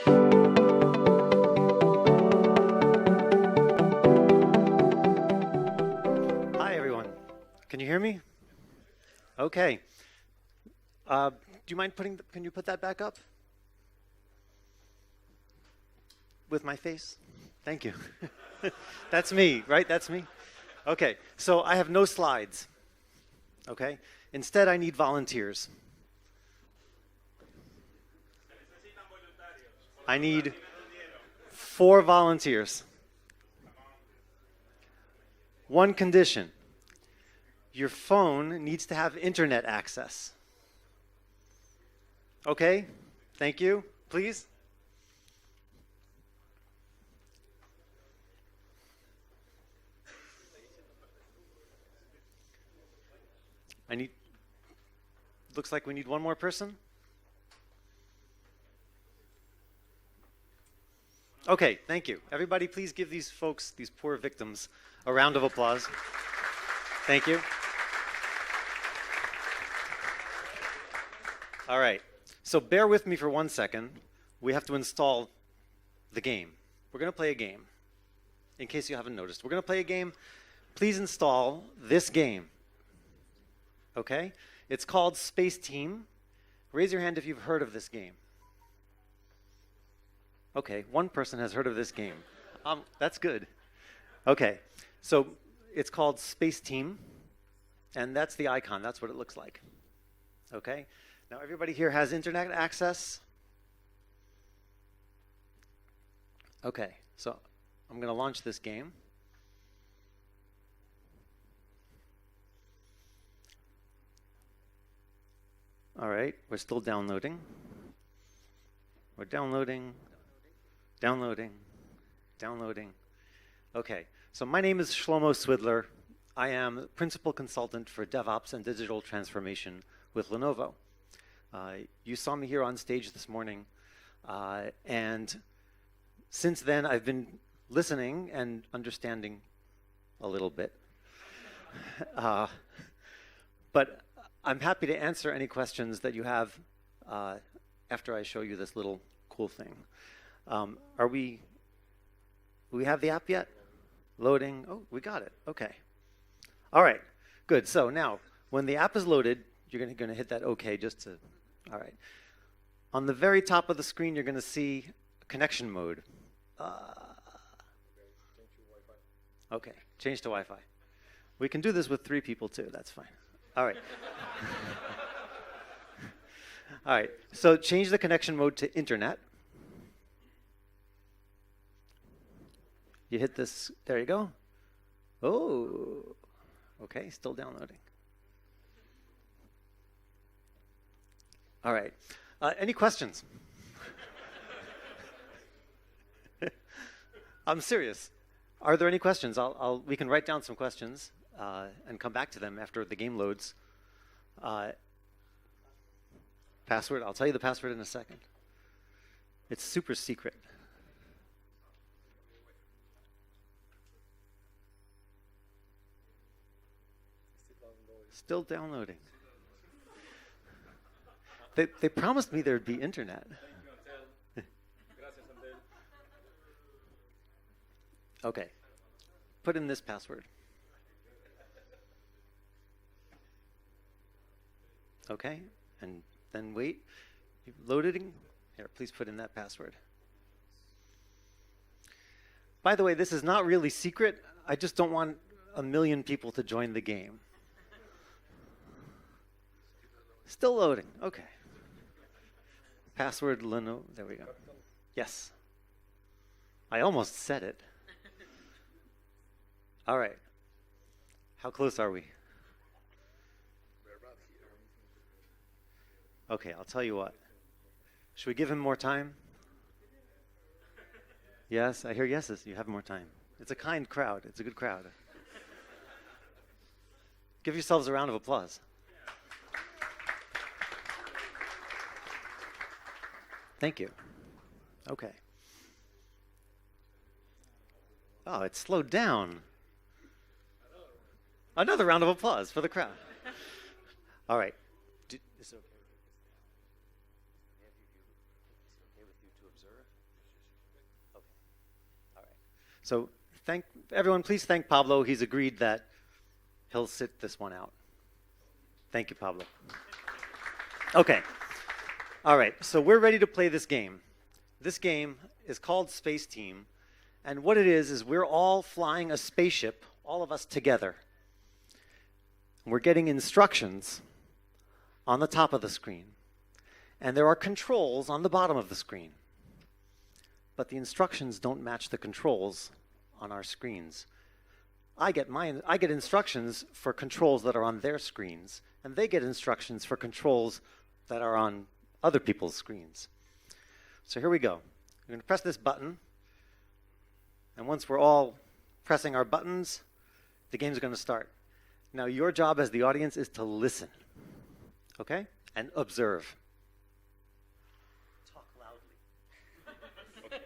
Hi, everyone. Can you hear me? Okay. Do you mind can you put that back up? With my face? Thank you. That's me, right? That's me? Okay, so I have no slides. Okay? Instead, I need volunteers. I need 4 volunteers. One condition. Your phone needs to have internet access. Okay? Thank you. Please? Looks like we need one more person. Okay, thank you. Everybody, please give these folks, these poor victims, a round of applause. Thank you. All right, so bear with me for 1 second. We have to install the game. We're going to play a game. In case you haven't noticed, we're going to play a game. Please install this game. Okay? It's called Space Team. Raise your hand if you've heard of this game. Okay, one person has heard of this game. That's good. Okay, so it's called Space Team, and that's the icon. That's what it looks like. Okay? Now everybody here has internet access? Okay, so I'm going to launch this game. All right, we're still downloading. We're downloading. Okay, so my name is Shlomo Swidler. I am Principal Consultant for DevOps and Digital Transformation with Lenovo. You saw me here on stage this morning, and since then I've been listening and understanding a little bit. But I'm happy to answer any questions that you have after I show you this little cool thing. We have the app yet? Loading. Oh, we got it. Okay. All right. Good. So now, when the app is loaded, you're going to hit that OK just to. All right. On the very top of the screen, you're going to see connection mode. Okay. Change to Wi-Fi. We can do this with 3 people too. That's fine. All right. All right. So change the connection mode to internet. You hit this. There you go. Oh. Okay. Still downloading. All right. Any questions? I'm serious. Are there any questions? We can write down some questions and come back to them after the game loads. Password, I'll tell you the password in a second. It's super secret. Still downloading. They promised me there'd be internet. Okay. Put in this password. Okay, and then wait. You've loaded in. Here, please put in that password. By the way, this is not really secret. I just don't want 1 million people to join the game. Still loading. Okay. Password Leno. There we go. Yes. I almost said it. All right. How close are we? Okay, I'll tell you what. Should we give him more time? Yes, I hear yeses. You have more time. It's a kind crowd. It's a good crowd. Give yourselves a round of applause. Thank you. Okay. Oh, it slowed down. Another round of applause for the crowd. All right. Is it okay with you? Okay. All right. So everyone, please thank Pablo. He's agreed that he'll sit this one out. Thank you, Pablo. Okay. All right. So we're ready to play this game. This game is called Space Team. And what it is we're all flying a spaceship, all of us together. We're getting instructions on the top of the screen. And there are controls on the bottom of the screen. But the instructions don't match the controls on our screens. I get instructions for controls that are on their screens, and they get instructions for controls that are on other people's screens. So here we go. We're going to press this button. And once we're all pressing our buttons, the game's going to start. Now, your job as the audience is to listen, okay? And observe. Talk loudly. Okay.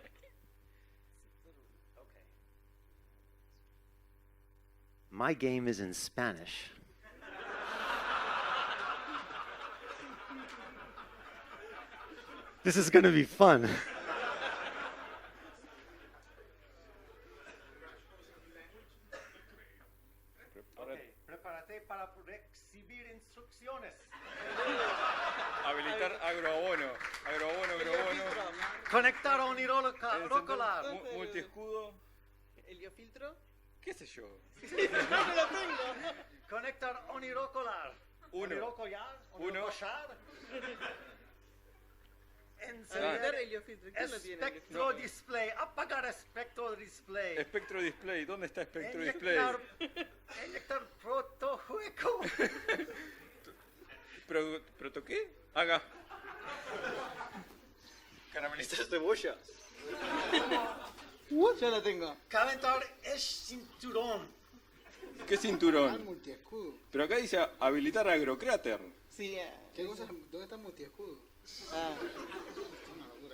My game is in Spanish. This is going to be fun. Prepárate para recibir instrucciones. Habilitar agroabono. Conectar a un hidrocolar. Multiescudo. ¿Heliofiltro? ¿Qué sé yo? No lo tengo. Conectar a un hidrocolar. Uno. Habilitar heliofiltro. ¿Quién lo tiene? Espectro display. Apagar espectro display. Espectro display. ¿Dónde está espectro display? Inyectar protojuego. ¿Proto qué? Haga. Caramelizar cebolla. Yo lo tengo. Calentar el cinturón. ¿Qué cinturón? Multiescudo. Pero acá dice habilitar agrocráter. Sí. ¿Qué cosa? ¿Dónde está el multiescudo?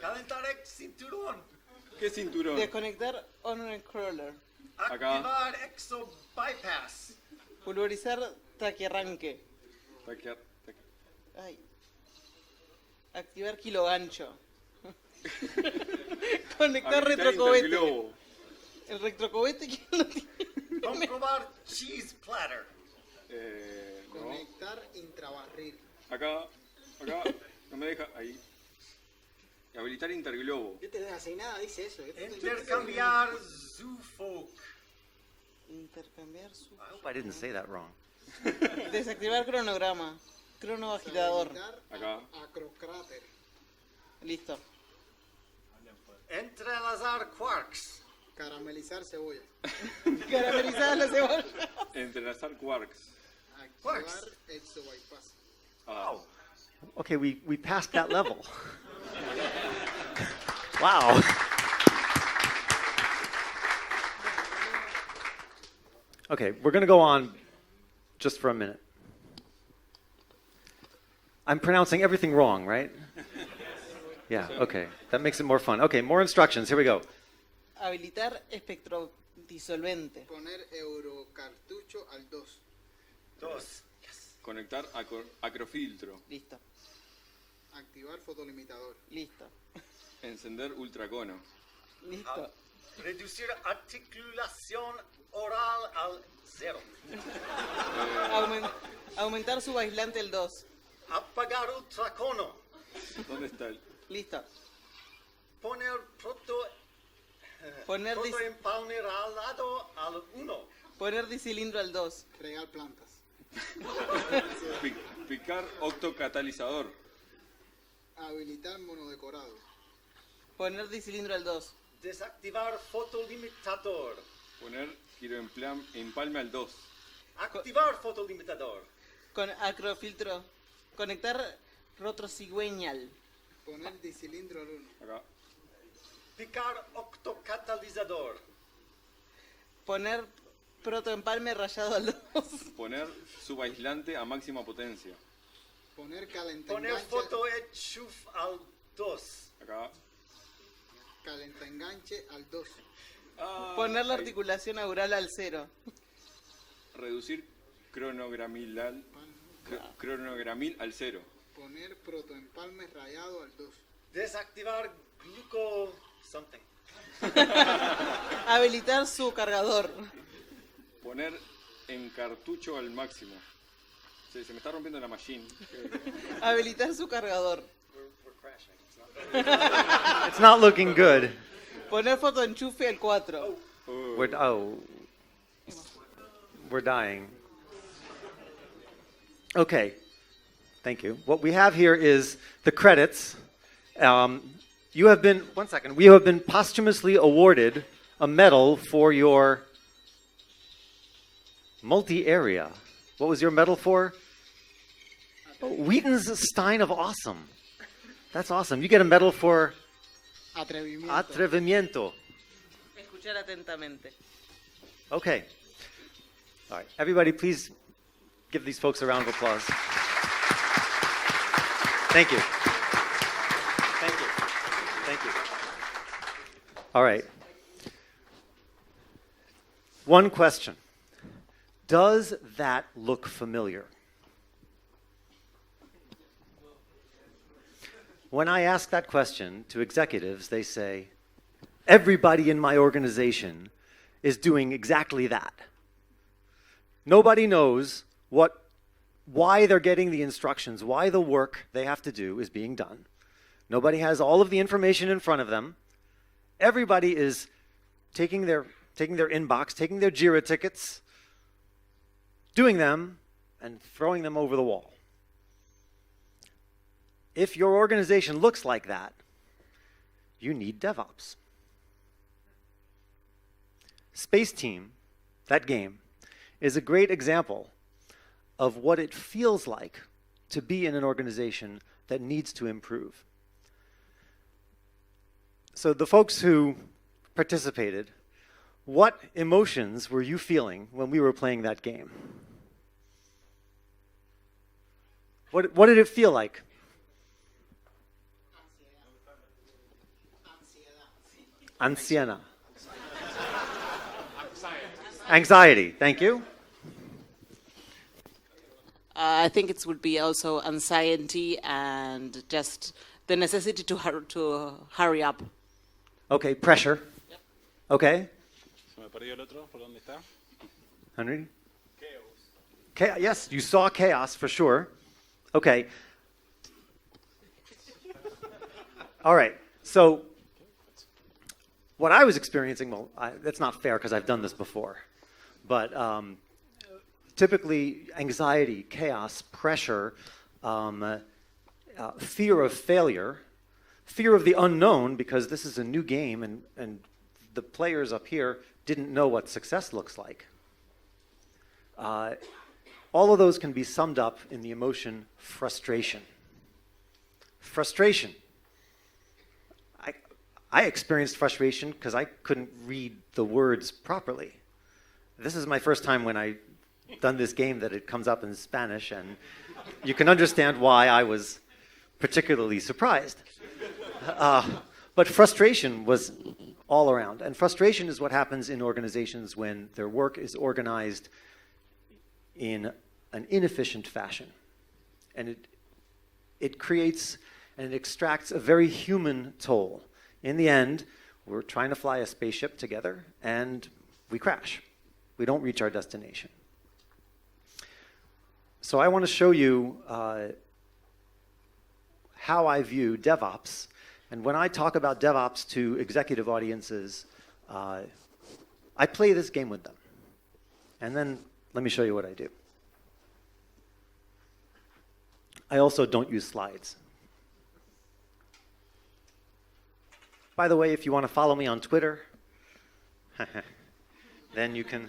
Calentar el cinturón. ¿Qué cinturón? Desconectar honor crawler. Acá. Activar exo bypass. Pulverizar taquiarranque. Ay. Activar kilogancho. Conectar retrocobete. interglobo. ¿El retrocobete quién lo tiene? Comprobar cheese platter. No. Conectar intrabarril. Acá. No me deja. Ahí. Habilitar interglobo. ¿Qué te deja sin nada? Dice eso. Intercambiar zoofolk. Intercambiar su... I hope I didn't say that wrong. Desactivar cronograma. Crono agitador. Habilitar Acá. acrocráter. Listo. Entrelazar quarks. Caramelizar cebolla. Caramelizada la cebolla. Entrelazar quarks. Activar Quarks. exo bypass. Ah. Okay, we passed that level. Wow. Okay, we're going to go on just for a minute. I'm pronouncing everything wrong, right? Yeah, okay. That makes it more fun. Okay, more instructions. Here we go. Habilitar espectro disolvente. Poner eurocartucho al 2. Dos. Conectar acrofiltro. Listo. Activar fotolimitador. Listo. Encender ultracono. Listo. Reducir articulación oral al 0. Aumentar su aislante el 2. Apagar ultracono. ¿Dónde está el? Listo. Poner Poner, protoempalmerado al 1. poner dicilindro al 2. Regar plantas. Picar octocatalizador. Habilitar monodecorado. Poner dicilindro al 2. Desactivar fotolimitador. Poner empalme al 2. Activar fotolimitador. Con acrofiltro. Conectar rotrocigüeñal. Poner dicilindro al 1. Acá. Picar octocatalizador. Poner protoempalme rayado al 2. Poner subaislante a máxima potencia. Poner Poner calentaenganche. fotoenchuf al 2. Acá. Calentaenganche al 2. Poner la Ahí. articulación aural al 0. Reducir cronogramil al 0. Poner protoempalme rayado al 2. Desactivar gluco something. Habilitar su cargador. Poner en cartucho al máximo. Se me está rompiendo la machine. Habilitar su cargador. We're crashing. It's not It's not looking good. Poner fotoenchufe al 4. We're dying. Okay, thank you. What we have here is the credits. You have been, one second, we have been posthumously awarded a medal for your multi-area. What was your medal for? Wheaton's Stein of Awesome. That's awesome. You get a medal for Atrevimiento. Atrevimiento. Escuchar atentamente. Okay. All right. Everybody, please give these folks a round of applause. Thank you. Thank you. Thank you. All right. One question. Does that look familiar? When I ask that question to executives, they say, everybody in my organization is doing exactly that. Nobody knows why they're getting the instructions, why the work they have to do is being done. Nobody has all of the information in front of them. Everybody is taking their inbox, taking their JIRA tickets, doing them, and throwing them over the wall. If your organization looks like that, you need DevOps. Space Team, that game, is a great example of what it feels like to be in an organization that needs to improve. So the folks who participated, what emotions were you feeling when we were playing that game? What did it feel like? Ansiedad. Anxiety, thank you. I think it would be also anxiety and just the necessity to hurry up. Okay, pressure. Yep. Okay. Se me perdió el otro, ¿por dónde está? Henry? Chaos. Yes, you saw chaos for sure. Okay. All right. So what I was experiencing, well, that's not fair because I've done this before, but typically anxiety, chaos, pressure, fear of failure, fear of the unknown because this is a new game and the players up here didn't know what success looks like. All of those can be summed up in the emotion frustration. Frustration. I experienced frustration because I couldn't read the words properly. This is my first time when I've done this game that it comes up in Spanish, and you can understand why I was particularly surprised. But frustration was all around. And frustration is what happens in organizations when their work is organized in an inefficient fashion. And it creates and it extracts a very human toll. In the end, we're trying to fly a spaceship together, and we crash. We don't reach our destination. So I want to show you how I view DevOps. And when I talk about DevOps to executive audiences, I play this game with them. And then let me show you what I do. I also don't use slides. By the way, if you want to follow me on Twitter, then you can.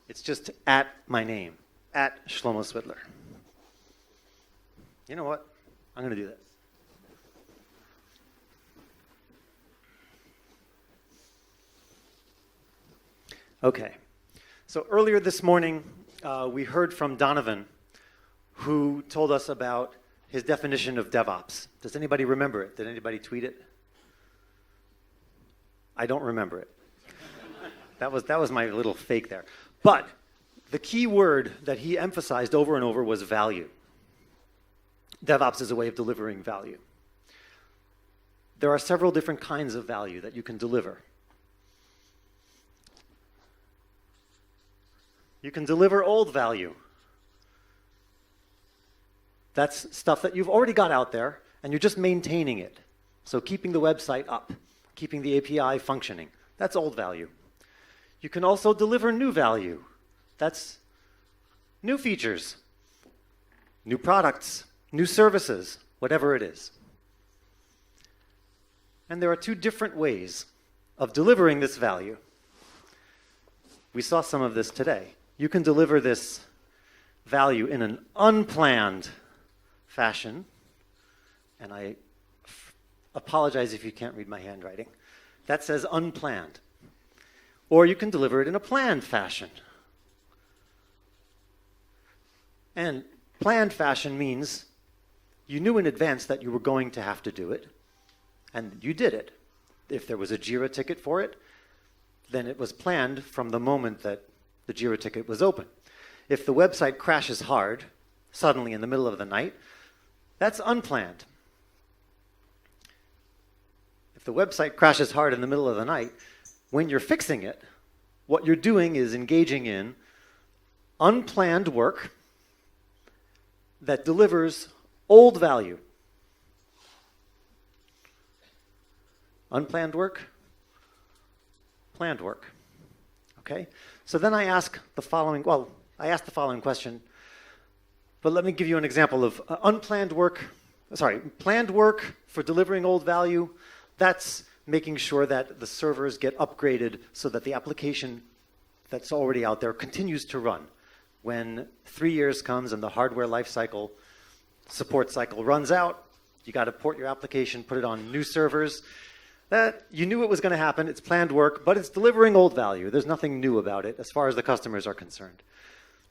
It's just at my name, at Shlomo Swidler. You know what? I'm going to do that. Okay. So earlier this morning, we heard from Donovan, who told us about his definition of DevOps. Does anybody remember it? Did anybody tweet it? I don't remember it. That was my little fake there. But the key word that he emphasized over and over was value. DevOps is a way of delivering value. there are several different kinds of value that you can deliver. You can deliver old value. That's stuff that you've already got out there, and you're just maintaining it. So keeping the website up, keeping the API functioning. That's old value. You can also deliver new value. That's new features, new products, new services, whatever it is. And there are two different ways of delivering this value. We saw some of this today. You can deliver this value in an unplanned fashion, and I apologize if you can't read my handwriting. That says unplanned. Or you can deliver it in a planned fashion. And planned fashion means you knew in advance that you were going to have to do it, and you did it. If there was a JIRA ticket for it, then it was planned from the moment that the JIRA ticket was open. If the website crashes hard, suddenly in the middle of the night, that's unplanned. If the website crashes hard in the middle of the night, when you're fixing it, what you're doing is engaging in unplanned work that delivers old value. Unplanned work, planned work. Okay? So then I ask the following, ask the following question, but let me give you an example of planned work for delivering old value. That's making sure that the servers get upgraded so that the application that's already out there continues to run. When 3 years comes and the hardware lifecycle support cycle runs out, you got to port your application, put it on new servers. That you knew it was going to happen. It's planned work, but it's delivering old value. There's nothing new about it as far as the customers are concerned.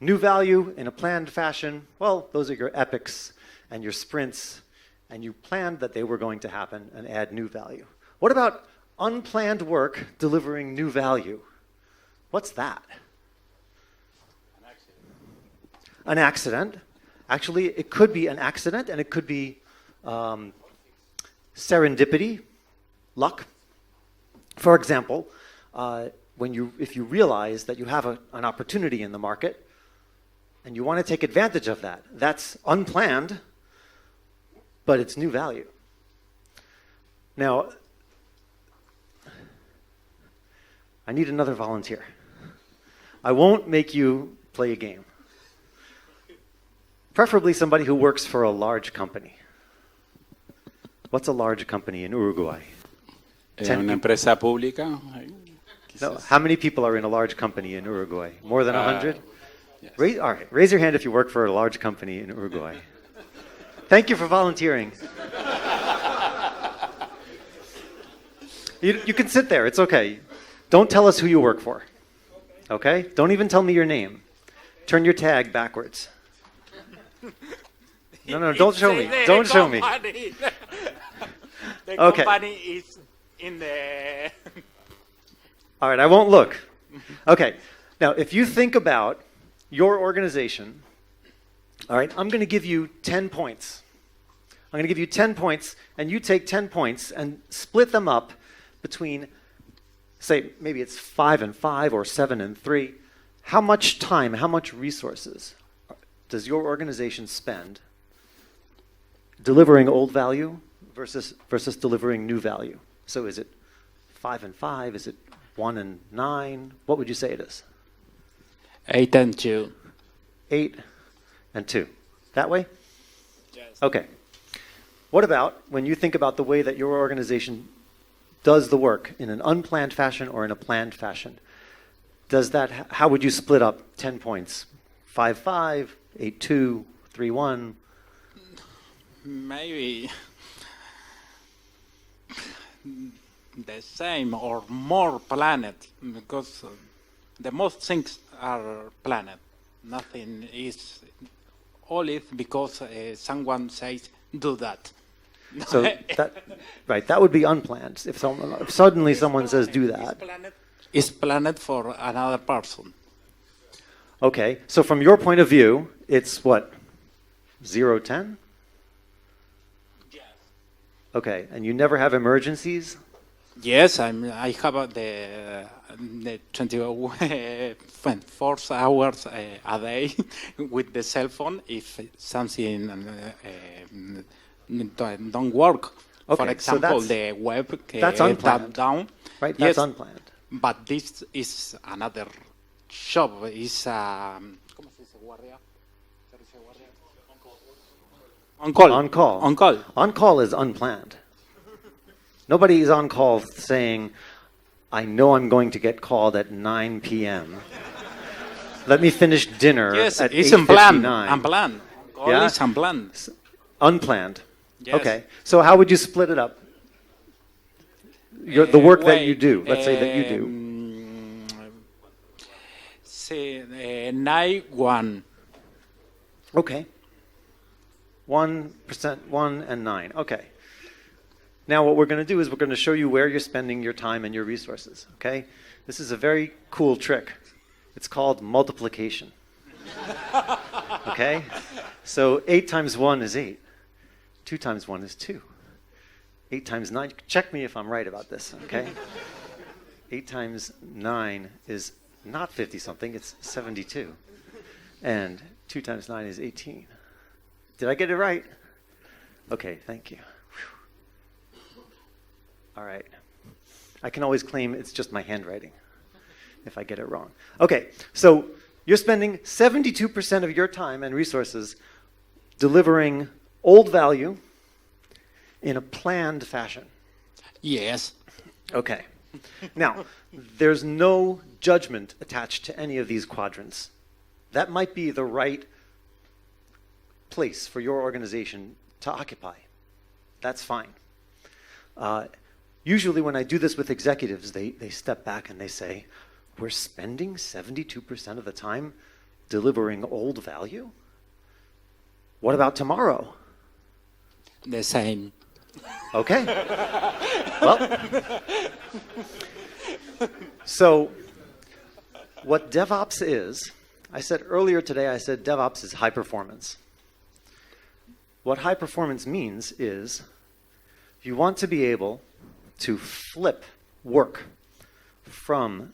New value in a planned fashion, well, those are your epics and your sprints, and you planned that they were going to happen and add new value. What about unplanned work delivering new value? What's that? An accident. Actually, it could be an accident, and it could be serendipity, luck. For example, if you realize that you have an opportunity in the market and you want to take advantage of that, that's unplanned, but it's new value. Now, I need another volunteer. I won't make you play a game. Preferably somebody who works for a large company. What's a large company in Uruguay? Una empresa pública. No, how many people are in a large company in Uruguay? More than 100? Yes. All right, raise your hand if you work for a large company in Uruguay. Thank you for volunteering. You can sit there, it's okay. Don't tell us who you work for. Okay? Don't even tell me your name. Turn your tag backwards. No, don't show me. Don't show me. The Okay. company is in the... All right, I won't look. Okay, now if you think about your organization, all right, I'm going to give you 10 points. I'm going to give you 10 points, and you take 10 points and split them up between, say, maybe it's 5 and 5 or 7 and 3. How much time, how much resources does your organization spend delivering old value versus delivering new value? So is it 5 and 5? Is it 1 and 9? What would you say it is? 8 and 2. 8 and 2. That way? Yes. Okay. What about when you think about the way that your organization does the work in an unplanned fashion or in a planned fashion? How would you split up 10 points? 5-5, 8-2, 3-1? Maybe the same or more planned, because the most things are planned. Nothing is, all is because someone says, do that. So that would be unplanned. If suddenly someone says do that. It's planned for another person. Okay, so from your point of view, it's what? 0-10? Yes. Okay, and you never have emergencies? Yes, I have the 24 hours a day with the cell phone if something don't work. Okay, For so example, that's- the web that's unplanned, shut down. Right, Yes, that's unplanned. but this is another job. It's ¿cómo se dice guardia? Servicio de guardia. On call. On call. On call. On call is unplanned. Nobody is on call saying, I know I'm going to get called at 9 p.m. Let me finish dinner Yes, at it's unplanned. 8:59. Unplanned. Yeah? Always unplanned. Unplanned. Yes. Okay. So how would you split it up? The work that you do. Let's say that you do. Say, night one. Okay. 1%, 1 and 9. Okay. Now what we're going to do is we're going to show you where you're spending your time and your resources. Okay? This is a very cool trick. It's called multiplication. Okay? So 8 times 1 is 8. 2 times 1 is 2. 8 times 9, check me if I'm right about this, okay? 8 times 9 is not 50-something, it's 72. And 2 times 9 is 18. Did I get it right? Okay, thank you. Whew. All right. I can always claim it's just my handwriting if I get it wrong. Okay, so you're spending 72% of your time and resources delivering old value in a planned fashion. Yes. Okay. Now, there's no judgment attached to any of these quadrants. That might be the right place for your organization to occupy. That's fine. Usually when I do this with executives, they step back and they say, we're spending 72% of the time delivering old value? What about tomorrow? The same. Okay. Well, so what DevOps is, I said earlier today, I said DevOps is high performance. What high performance means is you want to be able to flip work from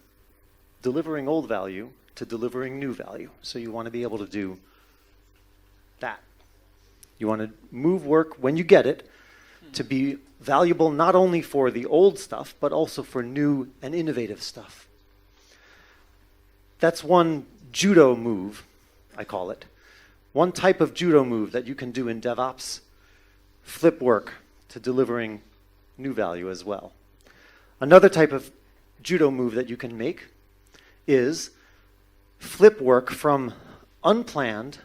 delivering old value to delivering new value. So you want to be able to do that. You want to move work when you get it to be valuable not only for the old stuff, but also for new and innovative stuff. That's one judo move, I call it. One type of judo move that you can do in DevOps, flip work to delivering new value as well. Another type of judo move that you can make is flip work from unplanned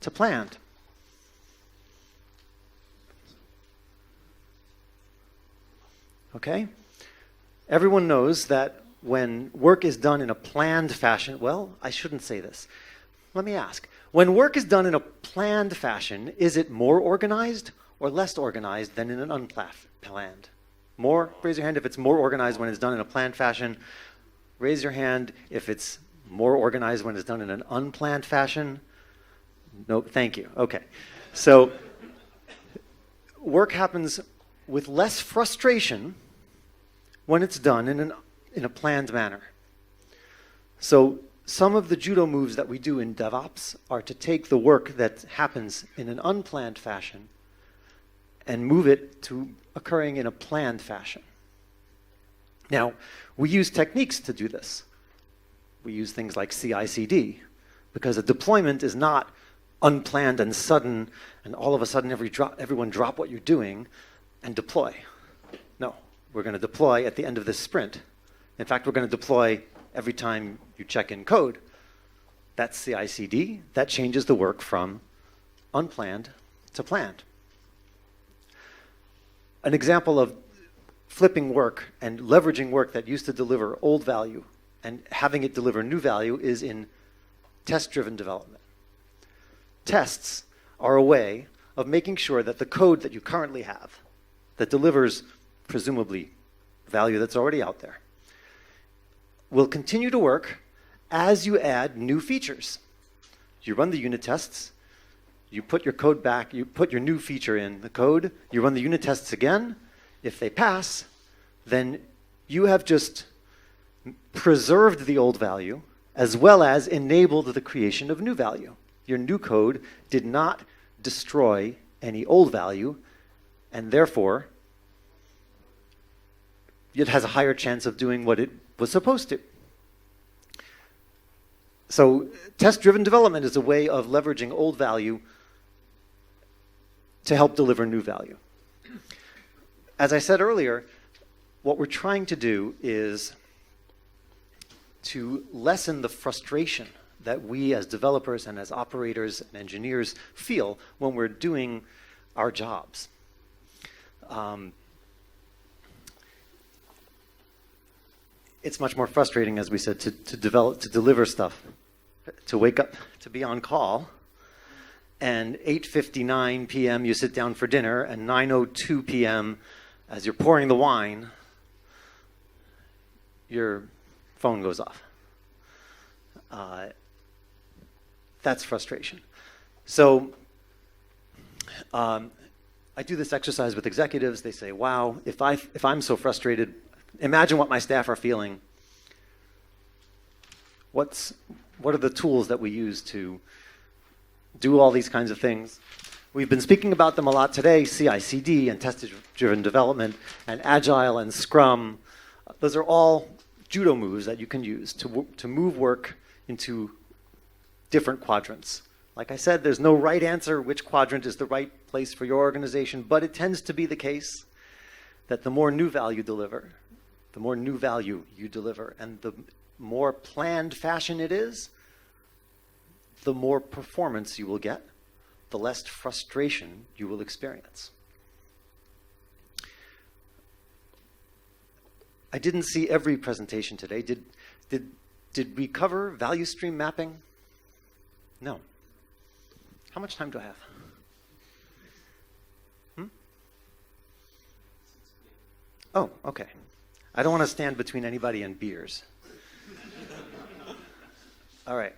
to planned. Okay? Everyone knows that when work is done in a planned fashion, well, I shouldn't say this. Let me ask. When work is done in a planned fashion, is it more organized or less organized than in an unplanned? More? Raise your hand if it's more organized when it's done in a planned fashion. Raise your hand if it's more organized when it's done in an unplanned fashion. No, thank you. Okay. So work happens with less frustration when it's done in a planned manner. So some of the judo moves that we do in DevOps are to take the work that happens in an unplanned fashion and move it to occurring in a planned fashion. Now, we use techniques to do this. We use things like CI/CD, because a deployment is not unplanned and sudden, and all of a sudden everyone drop what you're doing and deploy. No, we're going to deploy at the end of this sprint. In fact, we're going to deploy every time you check in code. That's CI/CD. That changes the work from unplanned to planned. An example of flipping work and leveraging work that used to deliver old value and having it deliver new value is in test-driven development. Tests are a way of making sure that the code that you currently have that delivers presumably value that's already out there will continue to work as you add new features. You run the unit tests, You put your code back, you put your new feature in the code, you run the unit tests again. If they pass, then you have just preserved the old value as well as enabled the creation of new value. Your new code did not destroy any old value, and therefore it has a higher chance of doing what it was supposed to. So test-driven development is a way of leveraging old value to help deliver new value. As I said earlier, what we're trying to do is to lessen the frustration that we as developers and as operators and engineers feel when we're doing our jobs. It's much more frustrating, as we said, to deliver stuff, to wake up, to be on call, and 8:59 p.m. you sit down for dinner, and 9:02 p.m. as you're pouring the wine, your phone goes off. That's frustration. So I do this exercise with executives. They say, wow, if I'm so frustrated, imagine what my staff are feeling. What are the tools that we use to do all these kinds of things? We've been speaking about them a lot today, CI/CD and test-driven development and Agile and Scrum. Those are all judo moves that you can use to move work into different quadrants. Like I said, there's no right answer which quadrant is the right place for your organization, but it tends to be the case that the more new value you deliver, and the more planned fashion it is, the more performance you will get, the less frustration you will experience. I didn't see every presentation today. Did we cover value stream mapping? No. How much time do I have? Oh, okay. I don't want to stand between anybody and beers. All right.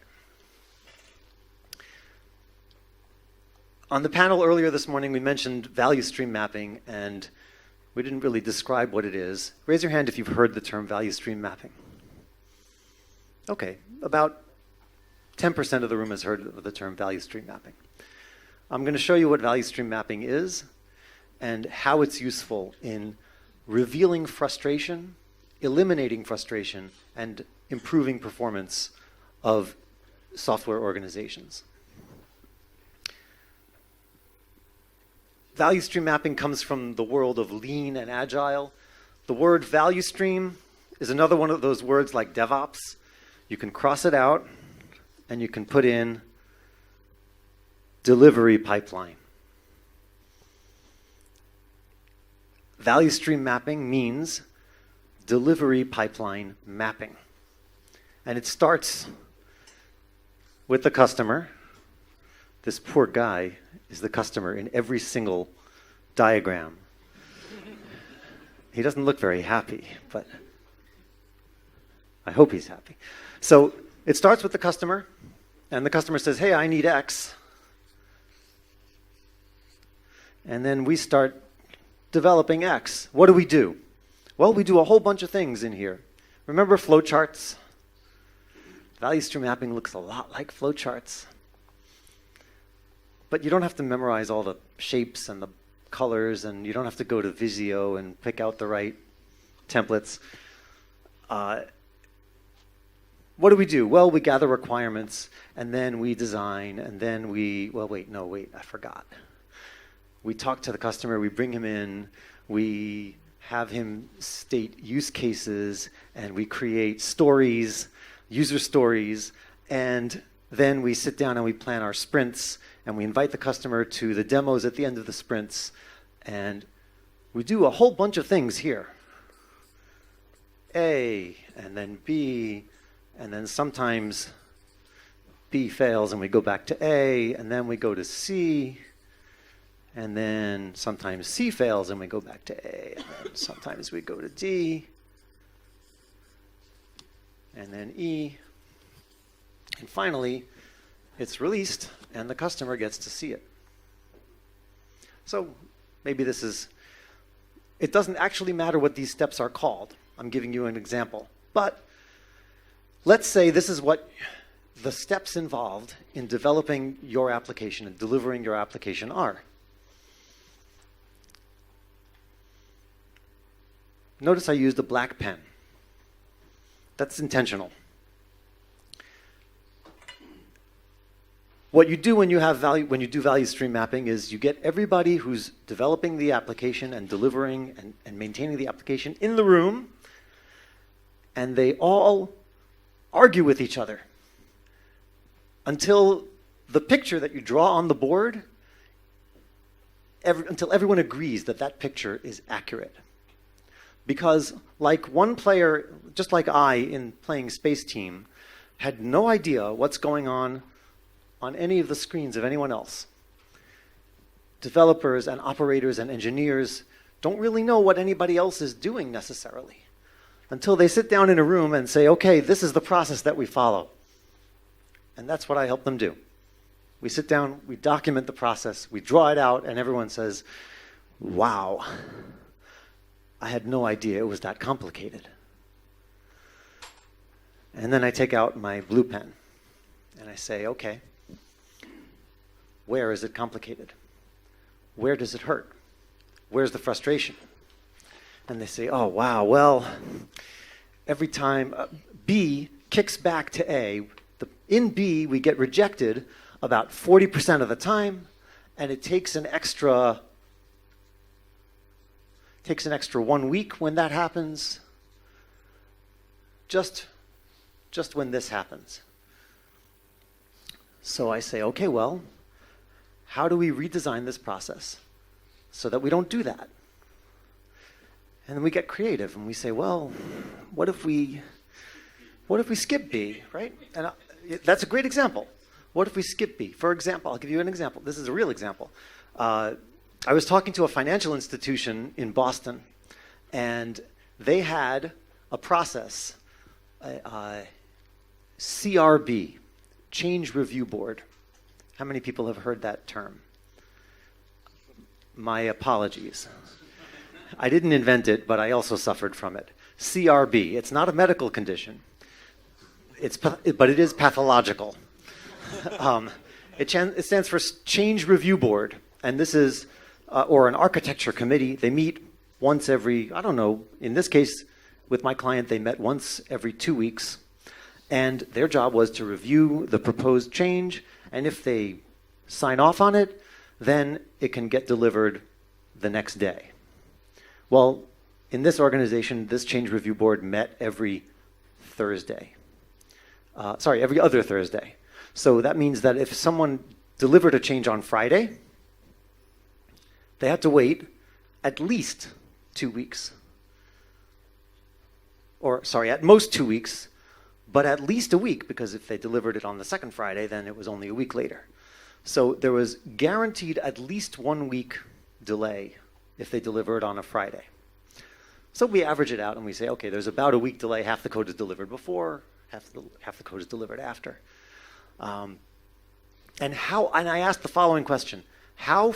On the panel earlier this morning, we mentioned value stream mapping, and we didn't really describe what it is. Raise your hand if you've heard the term value stream mapping. Okay, about 10% of the room has heard of the term value stream mapping. I'm going to show you what value stream mapping is and how it's useful in revealing frustration, eliminating frustration, and improving performance of software organizations. Value stream mapping comes from the world of lean and agile. The word value stream is another one of those words like DevOps. You can cross it out and you can put in delivery pipeline. Value stream mapping means delivery pipeline mapping. And it starts with the customer. This poor guy is the customer in every single diagram. He doesn't look very happy, but I hope he's happy. So it starts with the customer, and the customer says, hey, I need X. And then we start developing X. What do? Well, we do a whole bunch of things in here. Remember flowcharts? Value stream mapping looks a lot like flowcharts. But you don't have to memorize all the shapes and the colors, and you don't have to go to Visio and pick out the right templates. What do? Well, we gather requirements, and then we design, and then we, I forgot. We talk to the customer, we bring him in, we have him state use cases, and we create stories, user stories, and then we sit down and we plan our sprints, and we invite the customer to the demos at the end of the sprints, and we do a whole bunch of things here. A, and then B, and then sometimes B fails and we go back to A, and then we go to C, and then sometimes C fails and we go back to A, and then sometimes we go to D, and then E, and finally it's released, and the customer gets to see it. So maybe it doesn't actually matter what these steps are called. I'm giving you an example. But let's say this is what the steps involved in developing your application and delivering your application are. Notice I used a black pen. That's intentional. What you do when you do value stream mapping is you get everybody who's developing the application and delivering and maintaining the application in the room, and they all argue with each other until the picture that you draw on the board, until everyone agrees that that picture is accurate. Because like one player, just like I in playing Space Team, had no idea what's going on any of the screens of anyone else. Developers and operators and engineers don't really know what anybody else is doing necessarily until they sit down in a room and say, okay, this is the process that we follow. And that's what I help them do. We sit down, we document the process, we draw it out, and everyone says, wow, I had no idea it was that complicated. And then I take out my blue pen and I say, okay, where is it complicated? Where does it hurt? Where's the frustration? And they say, oh, wow, well, every time B kicks back to A, in B we get rejected about 40% of the time, and it takes an extra 1 week when that happens, just when this happens. So I say, okay, well, how do we redesign this process so that we don't do that? And then we get creative and we say, well, what if we skip B, right? And that's a great example. What if we skip B? For example, I'll give you an example. This is a real example. I was talking to a financial institution in Boston, and they had a process, CRB, Change Review Board. How many people have heard that term? My apologies. I didn't invent it, but I also suffered from it. CRB, it's not a medical condition, but it is pathological. It stands for Change Review Board, and this is, or an architecture committee. They meet once every, I don't know, in this case, with my client, they met once every 2 weeks, and their job was to review the proposed change, and if they sign off on it, then it can get delivered the next day. Well, in this organization, this change review board met every Thursday. Every other Thursday. So that means that if someone delivered a change on Friday, they had to wait at least 2 weeks. At most 2 weeks, but at least a week, because if they delivered it on the second Friday, then it was only a week later. So there was guaranteed at least 1 week delay if they delivered on a Friday. So we average it out and we say, okay, there's about a week delay. Half the code is delivered before, half the code is delivered after. And I asked the following question: how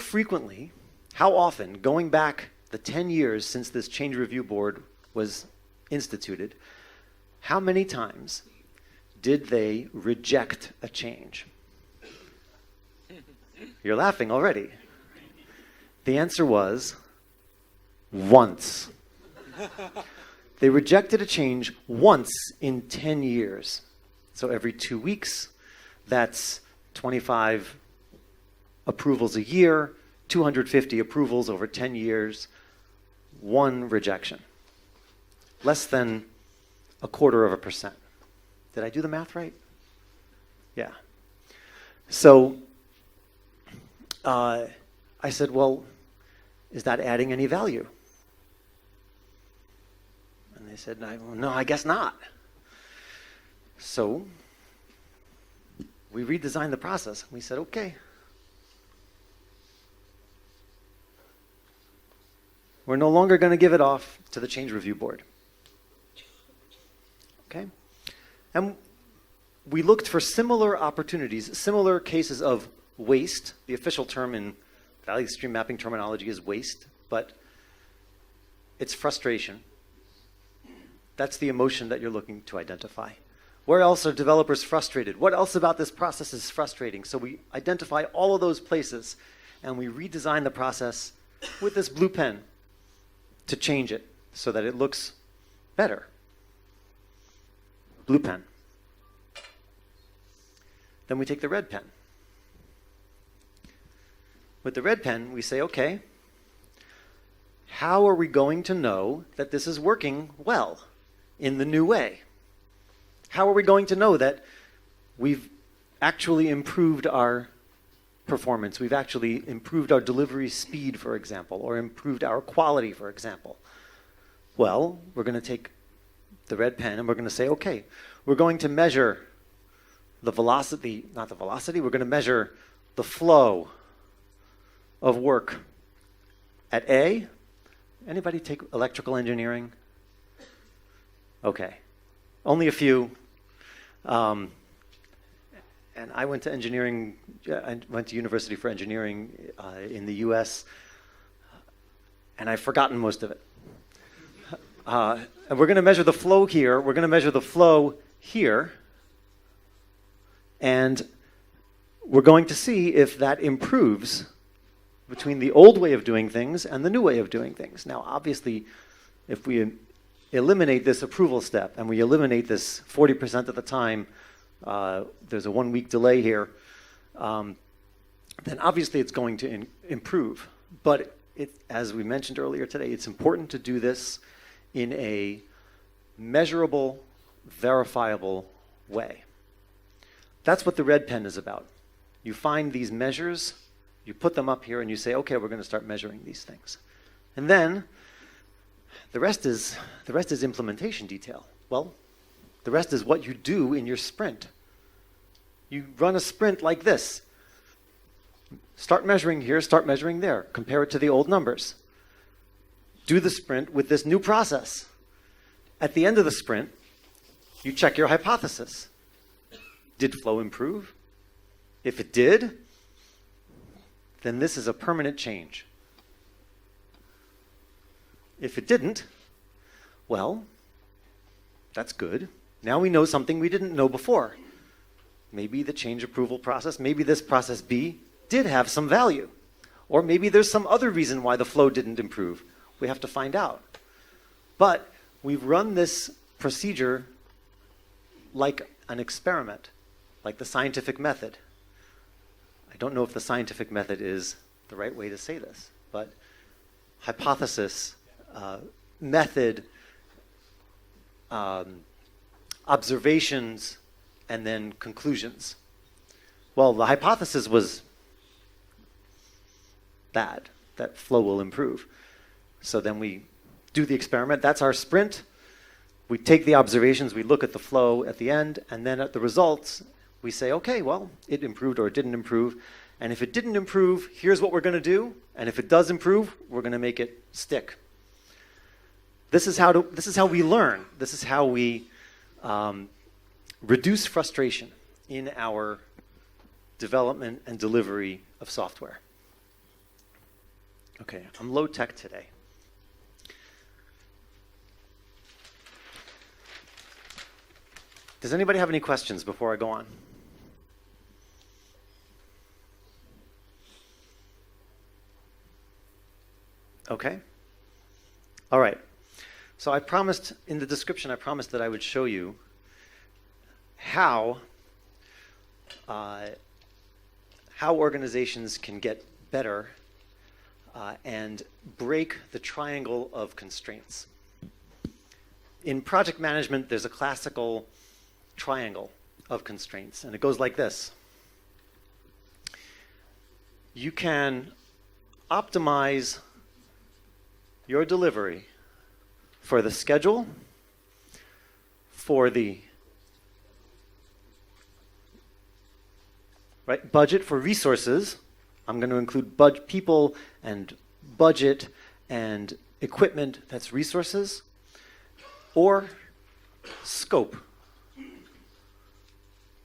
often, going back the 10 years since this change review board was instituted, how many times did they reject a change? You're laughing already. The answer was once. They rejected a change once in 10 years. So every 2 weeks, that's 25 approvals a year, 250 approvals over 10 years, 1 rejection. Less than 0.25%. Did I do the math right? Yeah. So I said, well, is that adding any value? And they said, no, I guess not. So we redesigned the process. We said, okay, we're no longer going to give it off to the change review board. Okay? And we looked for similar opportunities, similar cases of waste. The official term in value stream mapping terminology is waste, but it's frustration. That's the emotion that you're looking to identify. Where else are developers frustrated? What else about this process is frustrating? So we identify all of those places, and we redesign the process with this blue pen to change it so that it looks better. Blue pen. Then we take the red pen. With the red pen, we say, okay, how are we going to know that this is working well in the new way? How are we going to know that we've actually improved our performance? We've actually improved our delivery speed, for example, or improved our quality, for example. Well, we're going to take the red pen and we're going to say, okay, we're going to measure the velocity, not the velocity, we're going to measure the flow of work at A. Anybody take electrical engineering? Okay, only a few. And I went to engineering, I went to university for engineering in the US, and I've forgotten most of it. And we're going to measure the flow here, we're going to measure the flow here, and we're going to see if that improves between the old way of doing things and the new way of doing things. Now, obviously, if we eliminate this approval step and we eliminate this 40% of the time, there's a 1 week delay here, then obviously it's going to improve. But as we mentioned earlier today, it's important to do this in a measurable, verifiable way. That's what the red pen is about. You find these measures, you put them up here, and you say, okay, we're going to start measuring these things. And then the rest is implementation detail. Well, the rest is what you do in your sprint. You run a sprint like this. Start measuring here, start measuring there. Compare it to the old numbers. Do the sprint with this new process. At the end of the sprint, you check your hypothesis. Did flow improve? If it did, then this is a permanent change. If it didn't, well, that's good. Now we know something we didn't know before. Maybe the change approval process, maybe this process B did have some value. Or maybe there's some other reason why the flow didn't improve. We have to find out. But we've run this procedure like an experiment, like the scientific method. I don't know if the scientific method is the right way to say this, but hypothesis, method, observations, and then conclusions. Well, the hypothesis was that flow will improve. So then we do the experiment. That's our sprint. We take the observations, we look at the flow at the end, and then at the results, we say, okay, well, it improved or it didn't improve. And if it didn't improve, here's what we're going to do. And if it does improve, we're going to make it stick. This is how we learn. This is how we reduce frustration in our development and delivery of software. Okay, I'm low tech today. Does anybody have any questions before I go on? Okay. All right. So I promised in the description, I promised that I would show you how organizations can get better and break the triangle of constraints. In project management, there's a classical triangle of constraints, and it goes like this. You can optimize your delivery for the schedule, for the budget for resources. I'm going to include people and budget and equipment, that's resources, or scope.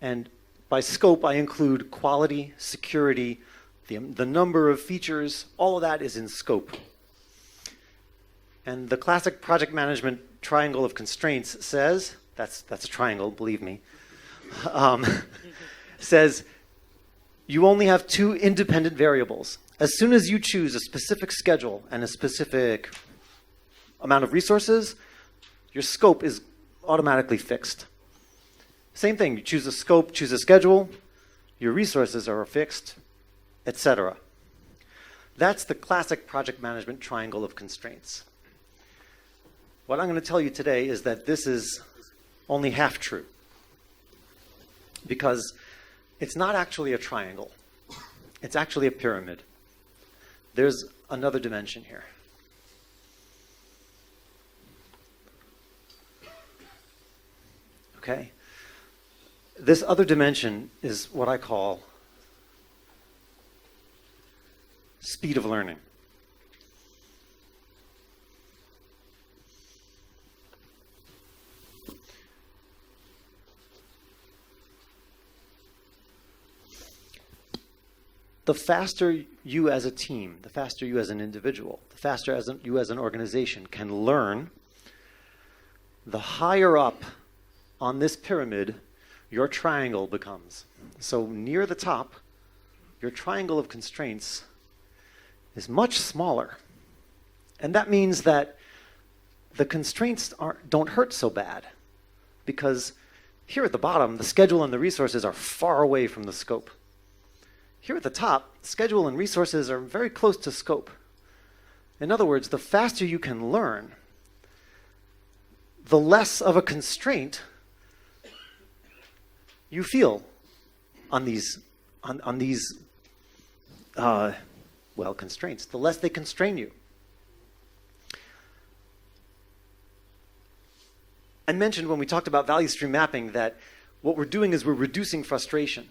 And by scope, I include quality, security, the number of features, all of that is in scope. And the classic project management triangle of constraints says, that's a triangle, believe me, says you only have two independent variables. As soon as you choose a specific schedule and a specific amount of resources, your scope is automatically fixed. Same thing, you choose a scope, choose a schedule, your resources are fixed, etc. That's the classic project management triangle of constraints. What I'm going to tell you today is that this is only half true, because it's not actually a triangle. It's actually a pyramid. There's another dimension here. Okay? This other dimension is what I call speed of learning. The faster you as a team, the faster you as an individual, the faster you as an organization can learn, the higher up on this pyramid your triangle becomes. So near the top, your triangle of constraints is much smaller. And that means that the constraints don't hurt so bad, because here at the bottom, the schedule and the resources are far away from the scope. Here at the top, schedule and resources are very close to scope. In other words, the faster you can learn, the less of a constraint you feel on these constraints, the less they constrain you. I mentioned when we talked about value stream mapping that what we're doing is we're reducing frustration.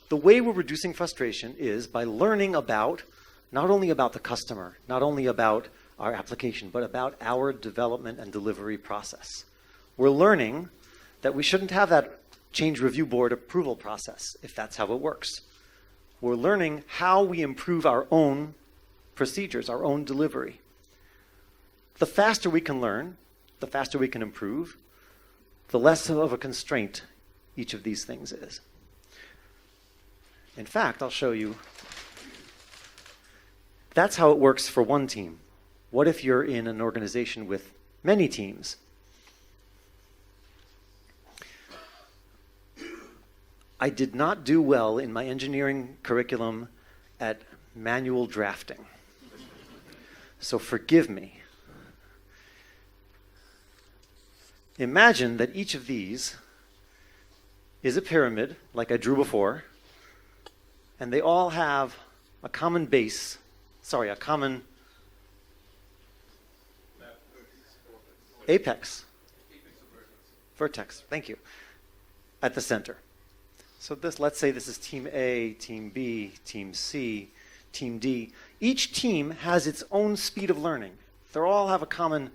The way we're reducing frustration is by learning about, not only about the customer, not only about our application, but about our development and delivery process. We're learning that we shouldn't have that change review board approval process if that's how it works. We're learning how we improve our own procedures, our own delivery. The faster we can learn, the faster we can improve, the less of a constraint each of these things is. In fact, I'll show you. That's how it works for one team. What if you're in an organization with many teams? I did not do well in my engineering curriculum at manual drafting. So forgive me. Imagine that each of these is a pyramid, like I drew before, and they all have a common base, a common apex, vertex, thank you, at the center. So let's say this is team A, team B, team C, team D. Each team has its own speed of learning. They all have a common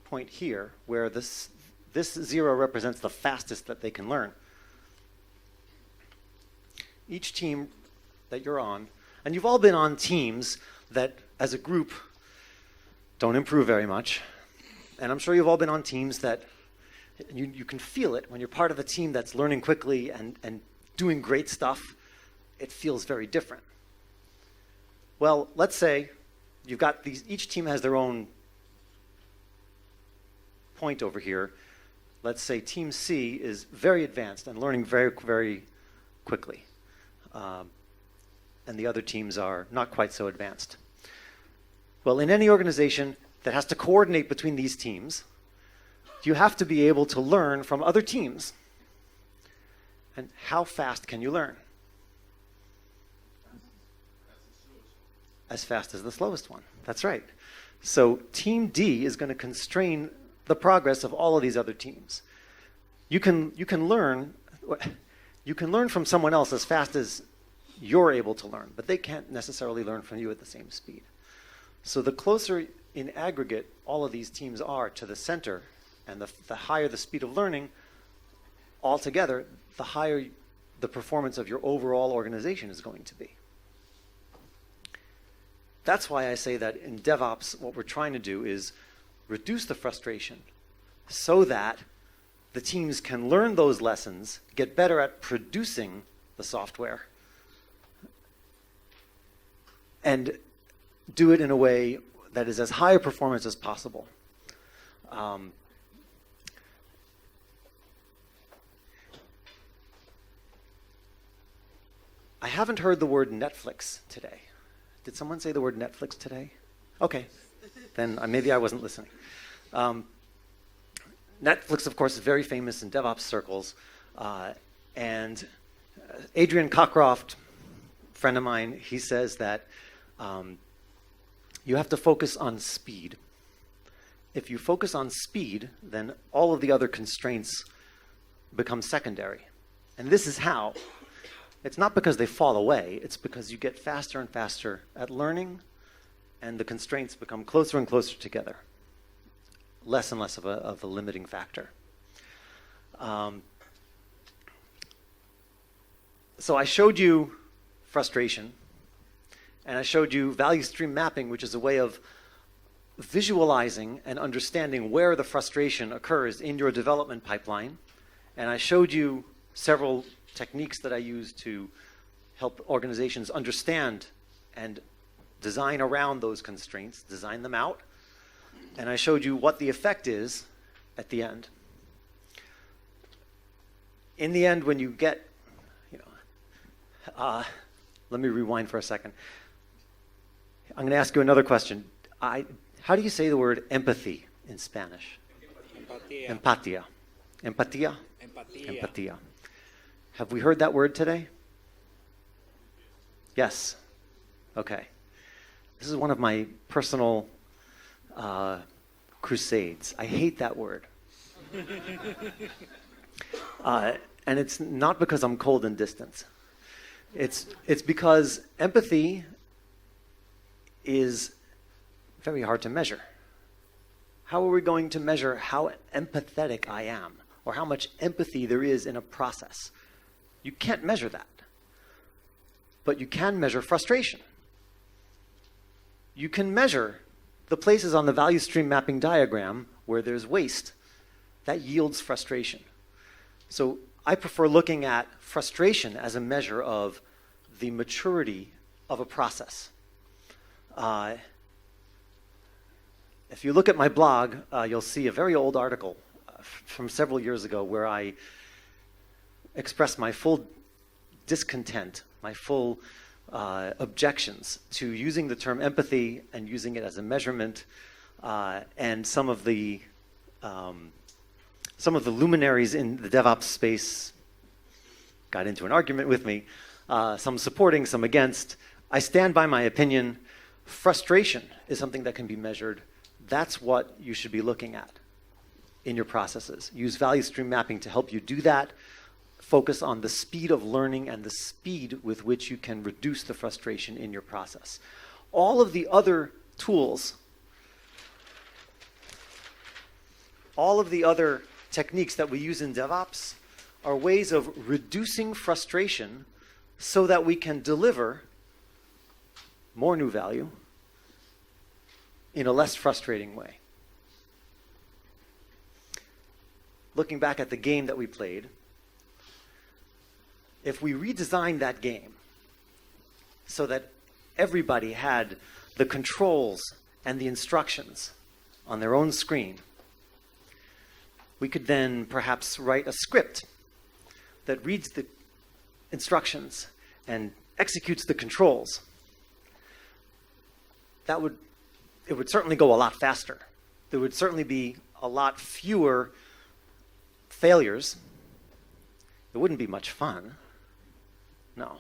point here where this 0 represents the fastest that they can learn. Each team that you're on, and you've all been on teams that as a group don't improve very much. And I'm sure you've all been on teams that you can feel it when you're part of a team that's learning quickly and doing great stuff. It feels very different. Well, let's say you've got each team has their own point over here. Let's say team C is very advanced and learning very, very quickly. And the other teams are not quite so advanced. Well, in any organization that has to coordinate between these teams, you have to be able to learn from other teams. And how fast can you learn? As fast as the slowest one. That's right. So team D is going to constrain the progress of all of these other teams. You can learn from someone else as fast as you're able to learn, but they can't necessarily learn from you at the same speed. So the closer in aggregate all of these teams are to the center, and the higher the speed of learning, altogether, the higher the performance of your overall organization is going to be. That's why I say that in DevOps, what we're trying to do is reduce the frustration so that the teams can learn those lessons, get better at producing the software, and do it in a way that is as high a performance as possible. I haven't heard the word Netflix today. Did someone say the word Netflix today? Okay, then maybe I wasn't listening. Netflix, of course, is very famous in DevOps circles. And Adrian Cockcroft, friend of mine, he says that you have to focus on speed. If you focus on speed, then all of the other constraints become secondary. And this is how. It's not because they fall away, it's because you get faster and faster at learning, and the constraints become closer and closer together. Less and less of a limiting factor. So I showed you frustration, and I showed you value stream mapping, which is a way of visualizing and understanding where the frustration occurs in your development pipeline. And I showed you several techniques that I use to help organizations understand and design around those constraints, design them out. And I showed you what the effect is at the end. In the end, when you get, let me rewind for a second. I'm going to ask you another question. How do you say the word empathy in Spanish? Empatia. Empatia? Empatia. Have we heard that word today? Yes. Okay. This is one of my personal crusades. I hate that word. And it's not because I'm cold and distant. It's because empathy is very hard to measure. How are we going to measure how empathetic I am, or how much empathy there is in a process? You can't measure that. But you can measure frustration. You can measure the places on the value stream mapping diagram where there's waste that yields frustration. So I prefer looking at frustration as a measure of the maturity of a process. If you look at my blog, you'll see a very old article from several years ago where I express my full discontent, my full objections to using the term empathy and using it as a measurement, and some of the luminaries in the DevOps space got into an argument with me, some supporting, some against. I stand by my opinion. Frustration is something that can be measured. That's what you should be looking at in your processes. Use value stream mapping to help you do that. Focus on the speed of learning and the speed with which you can reduce the frustration in your process. All of the other tools, all of the other techniques that we use in DevOps are ways of reducing frustration so that we can deliver more new value in a less frustrating way. Looking back at the game that we played, if we redesigned that game so that everybody had the controls and the instructions on their own screen, we could then perhaps write a script that reads the instructions and executes the controls. It would certainly go a lot faster. There would certainly be a lot fewer failures. It wouldn't be much fun. No.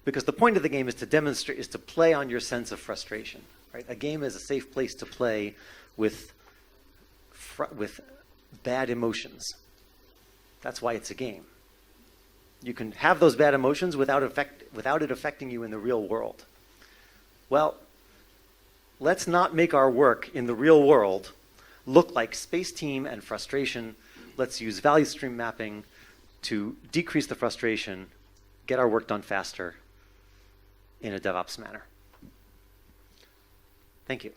Because the point of the game is to demonstrate, is to play on your sense of frustration. Right? A game is a safe place to play with bad emotions. That's why it's a game. You can have those bad emotions without it affecting you in the real world. Well, let's not make our work in the real world look like space team and frustration. Let's use value stream mapping to decrease the frustration, get our work done faster in a DevOps manner. Thank you.